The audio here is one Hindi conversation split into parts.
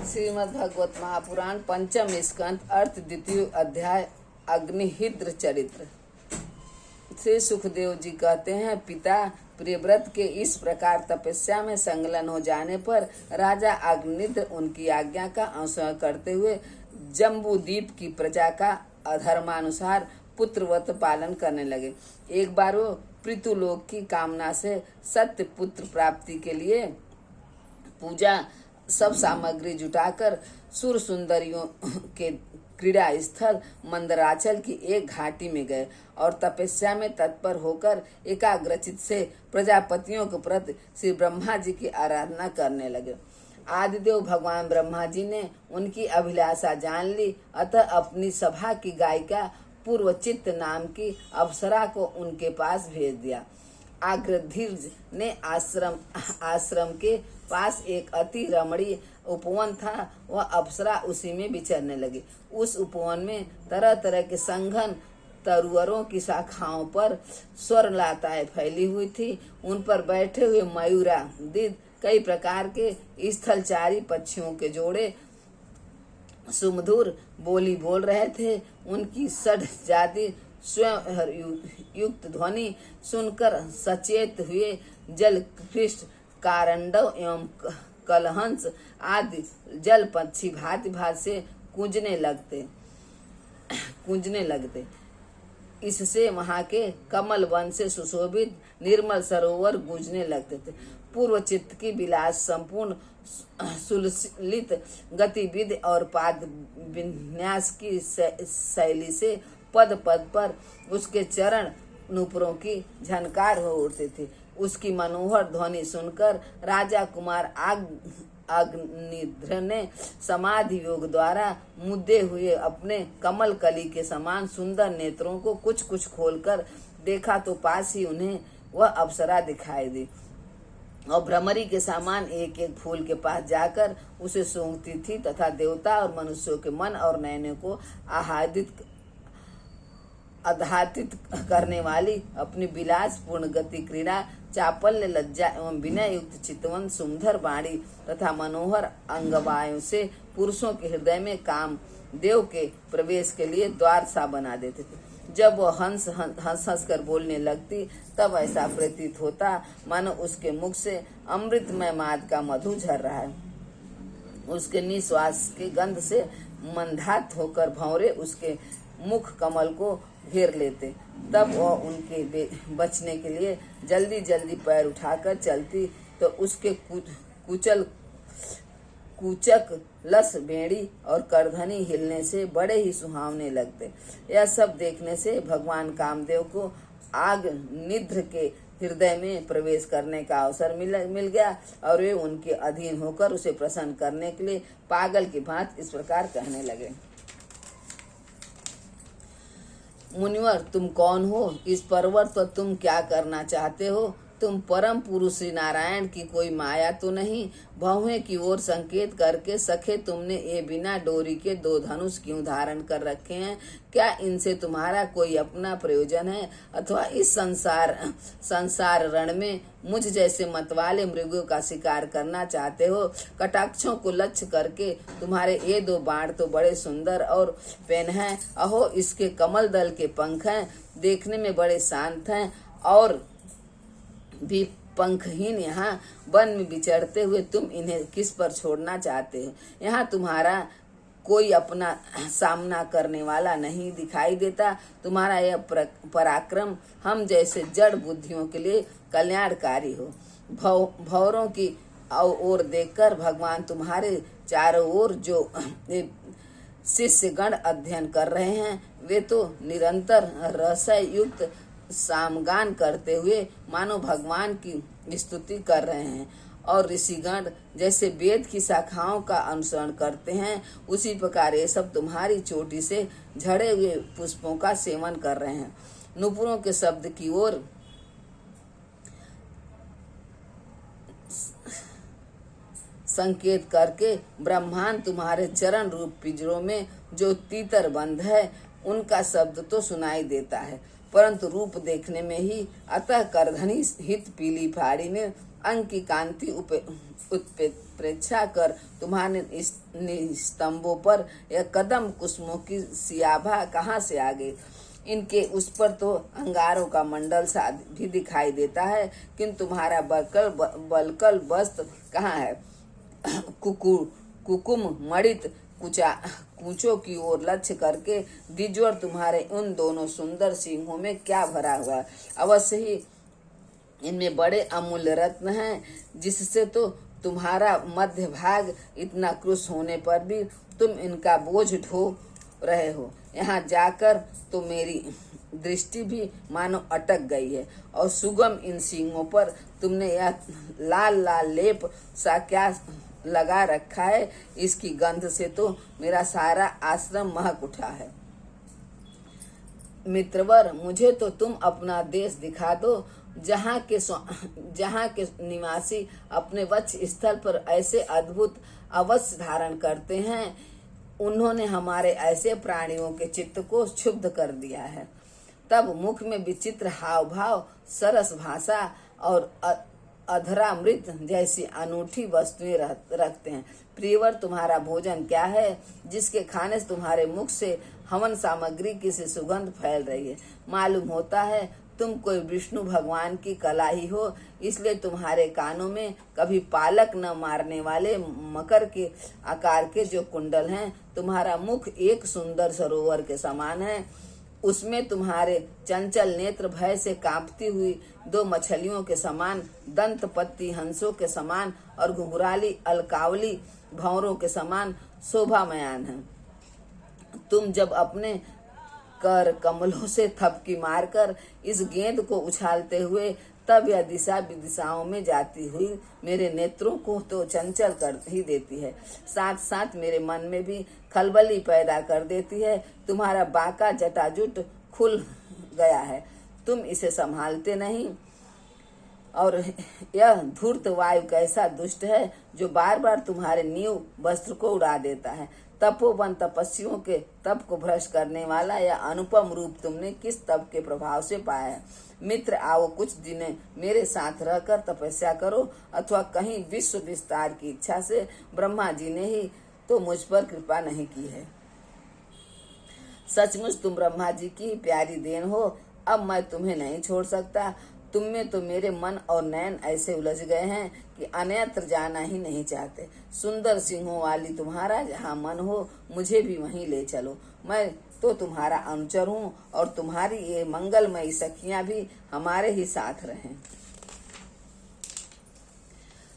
श्रीमद् भागवत महापुराण पंचम स्कंद अर्थ द्वितीय अध्याय अग्निहिद्र चरित्र। श्री सुखदेव जी कहते हैं, पिता प्रियव्रत के इस प्रकार तपस्या में संलग्न हो जाने पर राजा अग्निद्र उनकी आज्ञा का अनुसरण करते हुए जम्बूद्वीप की प्रजा का अधर्मानुसार पुत्रवत पालन करने लगे। एक बार वो पृथुलोक की कामना से सत्य पुत्र प्राप्ति के लिए पूजा सब सामग्री जुटाकर सुर सुंदरियों के क्रीड़ा स्थल मंदराचल की एक घाटी में गए और तपस्या में तत्पर होकर एकाग्रचित से प्रजापतियों के प्रति श्री ब्रह्मा जी की आराधना करने लगे। आदिदेव भगवान ब्रह्मा जी ने उनकी अभिलाषा जान ली, अतः अपनी सभा की गायिका पूर्वचित्त नाम की अप्सरा को उनके पास भेज दिया। अग्निध्वज ने आश्रम के पास एक अति रमणीय उपवन था, वह अप्सरा उसी में विचरने लगी। उस उपवन में तरह तरह के संघन तरुअरों की शाखाओं पर स्वर्णलताएं फैली हुई थी। उन पर बैठे हुए मयूरादिद कई प्रकार के स्थलचारी पक्षियों के जोड़े सुमधुर बोली बोल रहे थे। उनकी षड जाति स्वयं युक्त ध्वनि सुनकर सचेत हुए जलकृष्ट कारंडव एवं कलहंस आदि जल पक्षी भांति भांति से कूंजने लगते। इससे वहां के कमल वन से सुशोभित निर्मल सरोवर गूंजने लगते थे। पूर्व चित्त की विलास संपूर्ण सुललित गतिविधि और पाद विन्यास की शैली से पद पद पर उसके चरण नूपुरों की झनकार हो उठती थी। उसकी मनोहर ध्वनि सुनकर राजा कुमार अग्निध्र ने समाधि योग द्वारा मुद्दे हुए अपने कमल कली के समान सुंदर नेत्रों को कुछ कुछ खोलकर देखा तो पास ही उन्हें वह अप्सरा दिखाई दी और भ्रमरी के समान एक एक फूल के पास जाकर उसे सूंघती थी तथा देवता और मनुष्यों के मन और नयनों को आह्लादित करने वाली अपनी विलासपूर्ण गति क्रीड़ा चापल्य लज्जा एवं विनय युक्त चितवन सुंदर वाणी तथा मनोहर अंगवायों से पुरुषों के हृदय में काम देव के प्रवेश के लिए द्वार सा बना देते थे। जब वह हंस हंस कर बोलने लगती तब ऐसा प्रतीत होता मानो उसके मुख से अमृतमय माद का मधु झर रहा है। उसके निश्वास के गंध से मंदात होकर भंवरे उसके मुख कमल को घेर लेते। तब वह उनके बचने के लिए जल्दी जल्दी पैर उठाकर चलती तो उसके कुचक लस बेड़ी और करधनी हिलने से बड़े ही सुहावने लगते। यह सब देखने से भगवान कामदेव को अग्निध्र के हृदय में प्रवेश करने का अवसर मिल गया और वे उनके अधीन होकर उसे प्रसन्न करने के लिए पागल की भांति इस प्रकार कहने लगे। मुनिवर, तुम कौन हो? इस पर्वत पर तुम क्या करना चाहते हो? तुम परम पुरुष श्री नारायण की कोई माया तो नहीं? भौहें की ओर संकेत करके सखे तुमने ये बिना डोरी के दो धनुष क्यों धारण कर रखे हैं? क्या इनसे तुम्हारा कोई अपना प्रयोजन है अथवा इस संसार रण में मुझ जैसे मतवाले मृगों का शिकार करना चाहते हो? कटाक्षों को लक्ष्य करके तुम्हारे ये दो बाण तो बड़े सुंदर और पेन हैं। अहो, इसके कमल दल के पंख हैं, देखने में बड़े शांत हैं और भी पंखहीन यहाँ वन में विचरते हुए तुम इन्हें किस पर छोड़ना चाहते हो? यहाँ तुम्हारा कोई अपना सामना करने वाला नहीं दिखाई देता। तुम्हारा यह पराक्रम हम जैसे जड़ बुद्धियों के लिए कल्याणकारी हो। भौरों की ओर देखकर भगवान तुम्हारे चारों ओर जो शिष्यगण अध्ययन कर रहे हैं वे तो निरंतर रसय युक्त सामगान करते हुए मानो भगवान की स्तुति कर रहे हैं और ऋषिगण जैसे वेद की शाखाओं का अनुसरण करते हैं उसी प्रकार ये सब तुम्हारी चोटी से झड़े हुए पुष्पों का सेवन कर रहे हैं। नुपुरों के शब्द की ओर संकेत करके ब्रह्मांड तुम्हारे चरण रूप पिंजरों में जो तीतर बंद है उनका शब्द तो सुनाई देता है, परंतु रूप देखने में ही अतः करधनी हित पीली फाड़ी में अंग की कांति उत्प्रेक्षा कर तुम्हारे स्तंभों पर यह कदम कुसुमों की सियाभा कहाँ से आ गई। इनके उस पर तो अंगारों का मंडल सा भी दिखाई देता है, किंतु तुम्हारा बलकल वस्त्र कहाँ है। कुकुम मणित कूचों की ओर लक्ष्य करके द्विजवर तुम्हारे उन दोनों सुंदर सिंहों में क्या भरा हुआ है। अवश्य ही इनमें बड़े अमूल्य रत्न हैं, जिससे तो तुम्हारा मध्य भाग इतना क्रुश होने पर भी तुम इनका बोझ ढो रहे हो। यहाँ जाकर तो मेरी दृष्टि भी मानो अटक गई है, और सुगम इन सिंगों पर तुमने यह लाल लाल लेप सा क्या लगा रखा है। इसकी गंध से तो मेरा सारा आश्रम महक उठा है। मित्रवर, मुझे तो तुम अपना देश दिखा दो, जहाँ के निवासी अपने वक्ष स्थल पर ऐसे अद्भुत अवश्य धारण करते हैं। उन्होंने हमारे ऐसे प्राणियों के चित्त को क्षुब्ध कर दिया है। तब मुख में विचित्र हाव भाव, सरस भाषा और अधरामृत जैसी अनूठी वस्तुएं रखते हैं। प्रियवर, तुम्हारा भोजन क्या है, जिसके खाने से तुम्हारे मुख से हवन सामग्री की सी सुगंध फैल रही है। मालूम होता है तुम कोई विष्णु भगवान की कला ही हो, इसलिए तुम्हारे कानों में कभी पालक न मारने वाले मकर के आकार के जो कुंडल हैं। तुम्हारा मुख एक सुंदर सरोवर के समान है, उसमें तुम्हारे चंचल नेत्र भय से कांपती हुई दो मछलियों के समान, दंत पत्ती हंसों के समान और घुंघराली अलकावली भंवरों के समान शोभामयान है। तुम जब अपने कर कमलों से थपकी मारकर इस गेंद को उछालते हुए, तब यह दिशा विदिशाओं में जाती हुई मेरे नेत्रों को तो चंचल कर ही देती है, साथ साथ मेरे मन में भी खलबली पैदा कर देती है। तुम्हारा बांका जटाजुट खुल गया है, तुम इसे संभालते नहीं। और यह धूर्त वायु कैसा दुष्ट है, जो बार बार तुम्हारे नींव वस्त्र को उड़ा देता है। तपोवन तपस्वियों के तप को भ्रष्ट करने वाला यह अनुपम रूप तुमने किस तप के प्रभाव से पाया है। मित्र, आओ कुछ दिन मेरे साथ रहकर तपस्या करो, अथवा कहीं विश्व विस्तार की इच्छा से ब्रह्मा जी ने ही तो मुझ पर कृपा नहीं की है। सचमुच तुम ब्रह्मा जी की प्यारी देन हो। अब मैं तुम्हें नहीं छोड़ सकता। तुम में तो मेरे मन और नयन ऐसे उलझ गए हैं कि अन्यत्र जाना ही नहीं चाहते। सुंदर सिंहों वाली तुम्हारा जहाँ मन हो, मुझे भी वहीं ले चलो। मैं तो तुम्हारा अनुचर हूँ, और तुम्हारी ये मंगलमयी सखियां भी हमारे ही साथ रहें।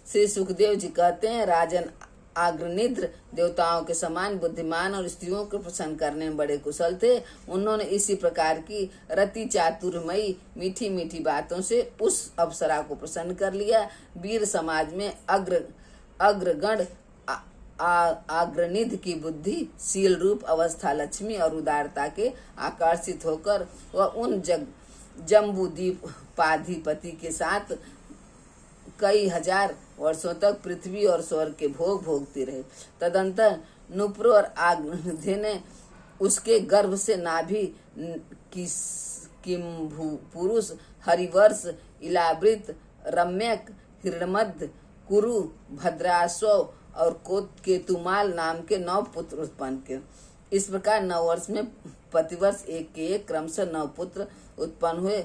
श्री सुखदेव जी कहते हैं, राजन आग्रनिद्र देवताओं के समान बुद्धिमान और स्त्रियों को प्रसन्न करने में बड़े कुशल थे। उन्होंने इसी प्रकार की रति चातुर्यमयी मीठी मीठी बातों से उस अप्सरा को प्रसन्न कर लिया। वीर समाज में अग्रगण आग्रनिध की बुद्धि, शील रूप अवस्था लक्ष्मी और उदारता के आकर्षित होकर वह उन जम्बूद्वीप पाधिपति के साथ कई हजार वर्षों तक पृथ्वी और स्वर्ग के भोग भोगती रहे। तदंतर नुपुर और आग्रनिधि ने उसके गर्भ से नाभि किम्भु पुरुष, हरिवर्ष, इलावृत, रम्यक, हिरण्मध्य, कुरु, भद्राश्व और केतुमाल नाम के 9 पुत्र उत्पन्न किए। इस प्रकार 9 वर्ष में प्रतिवर्ष एक के एक क्रमशः 9 पुत्र उत्पन्न हुए।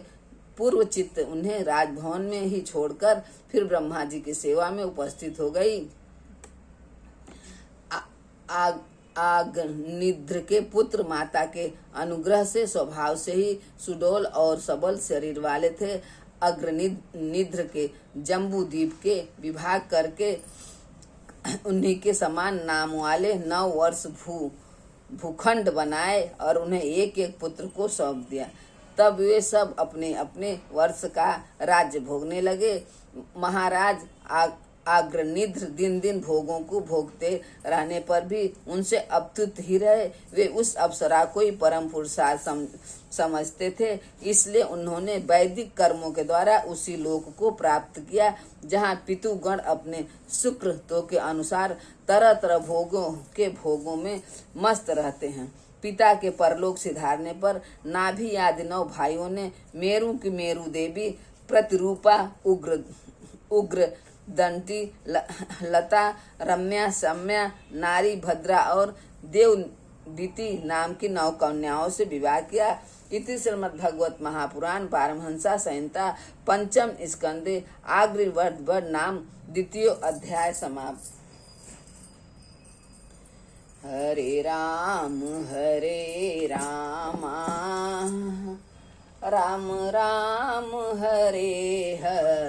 पूर्व चित्त उन्हें राजभवन में ही छोड़कर फिर ब्रह्मा जी की सेवा में उपस्थित हो गई। आग्निद्र के पुत्र माता के अनुग्रह से स्वभाव से ही सुडोल और सबल शरीर वाले थे। अग्निद्र के जम्बूद्वीप के विभाग करके उन्हीं के समान नाम वाले 9 वर्ष भूखंड बनाए और उन्हें एक एक पुत्र को सौंप दिया। तब वे सब अपने अपने वर्ष का राज्य भोगने लगे। महाराज आग्रनिद्र दिन दिन भोगों को भोगते रहने पर भी उनसे अप्तुत ही रहे। वे उस अप्सरा को ही परम पुरुषार्थ समझते थे, इसलिए उन्होंने वैदिक कर्मों के द्वारा उसी लोक को प्राप्त किया जहाँ पितुगण अपने सुकृतों के अनुसार तरह तरह भोगों में मस्त रहते हैं। पिता के परलोक सिधारने पर नाभि आदि 9 भाइयों ने मेरू की मेरू देवी प्रतिरूपा उग्र, दंती, लता, रम्या, सम्या, नारी, भद्रा और देवदीति नाम की 9 कन्याओं से विवाह किया। इति श्रीमद्भगवत महापुराण पारमहंसा संहिता पंचम स्कंदे आग्रिवर्धवर नाम 2 अध्याय समाप्त। हरे राम राम राम हरे हरे।